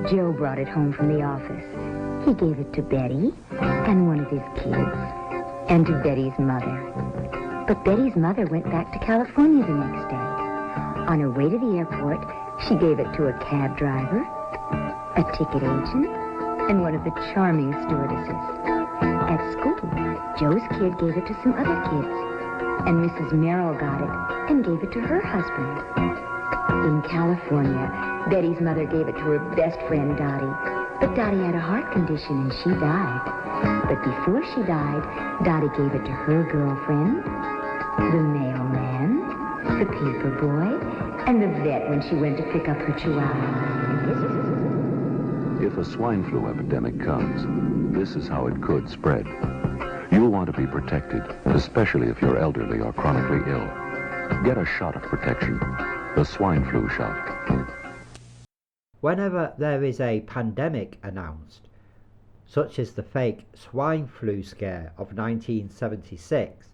Joe brought it home from the office. He gave it to Betty and one of his kids and to Betty's mother. But Betty's mother went back to California the next day. On her way to the airport, she gave it to a cab driver, a ticket agent, and one of the charming stewardesses. At school, Joe's kid gave it to some other kids, and Mrs. Merrill got it and gave it to her husband. In California, Betty's mother gave it to her best friend, Dottie. But Dottie had a heart condition and she died. But before she died, Dottie gave it to her girlfriend, the mailman, the paper boy, and the vet when she went to pick up her chihuahua. If a swine flu epidemic comes, this is how it could spread. You'll want to be protected, especially if you're elderly or chronically ill. Get a shot of protection, the swine flu shot. Whenever there is a pandemic announced, such as the fake swine flu scare of 1976,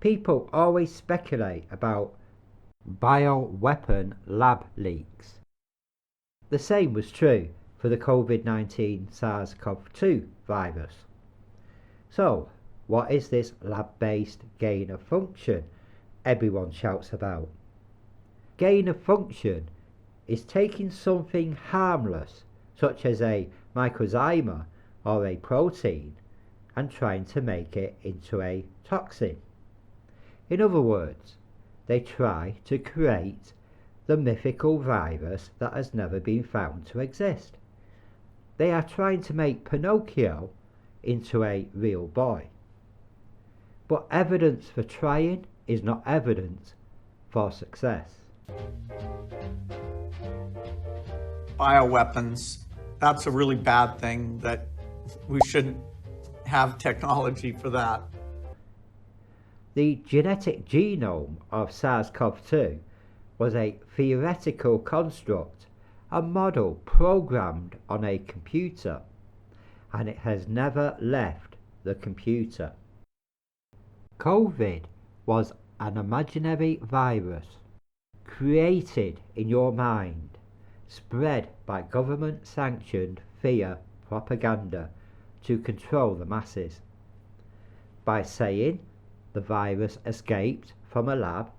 people always speculate about bioweapon lab leaks. The same was true for the COVID-19 SARS-CoV-2 virus. So, what is this lab-based gain of function everyone shouts about? Gain of function is taking something harmless, such as a microzyma or a protein, and trying to make it into a toxin. In other words, they try to create the mythical virus that has never been found to exist. They are trying to make Pinocchio into a real boy. But evidence for trying is not evidence for success. Bioweapons, that's a really bad thing, that we shouldn't have technology for that. The genetic genome of SARS-CoV-2 was a theoretical construct, a model programmed on a computer, and it has never left the computer. COVID was an imaginary virus created in your mind, spread by government-sanctioned fear propaganda to control the masses. By saying the virus escaped from a lab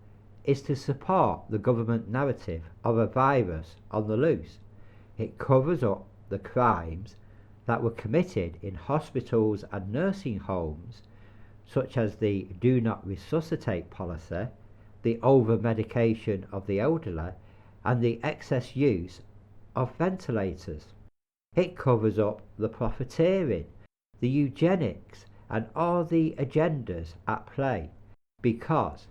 is to support the government narrative of a virus on the loose. It covers up the crimes that were committed in hospitals and nursing homes, such as the do not resuscitate policy, the over-medication of the elderly, and the excess use of ventilators. It covers up the profiteering, the eugenics, and all the agendas at play, because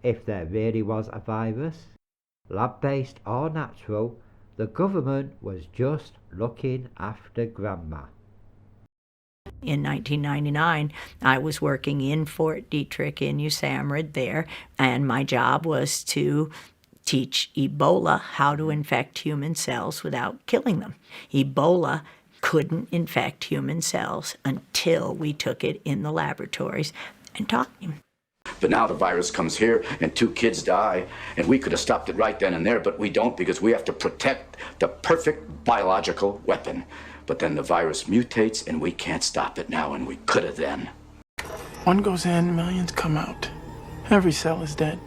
if there really was a virus, lab-based or natural, the government was just looking after grandma. In 1999, I was working in Fort Detrick in USAMRIID there, and my job was to teach Ebola how to infect human cells without killing them. Ebola couldn't infect human cells until we took it in the laboratories and taught him. But now the virus comes here and 2 kids die, and we could have stopped it right then and there, but we don't, because we have to protect the perfect biological weapon. But then the virus mutates and we can't stop it now, and we could have then. One goes in, millions come out. Every cell is dead.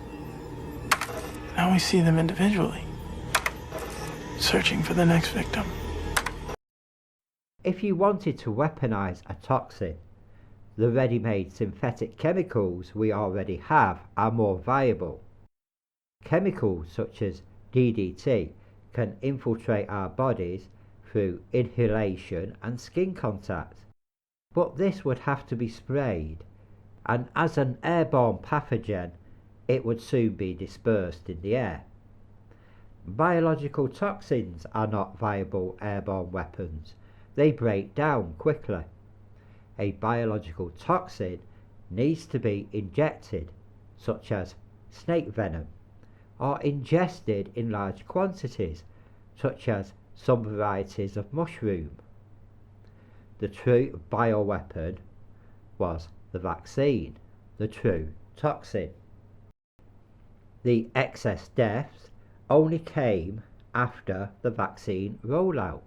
Now we see them individually, searching for the next victim. If you wanted to weaponize a toxin, the ready-made synthetic chemicals we already have are more viable. Chemicals such as DDT can infiltrate our bodies through inhalation and skin contact, but this would have to be sprayed, and as an airborne pathogen, it would soon be dispersed in the air. Biological toxins are not viable airborne weapons. They break down quickly. A biological toxin needs to be injected, such as snake venom, or ingested in large quantities, such as some varieties of mushroom. The true bioweapon was the vaccine, the true toxin. The excess deaths only came after the vaccine rollout.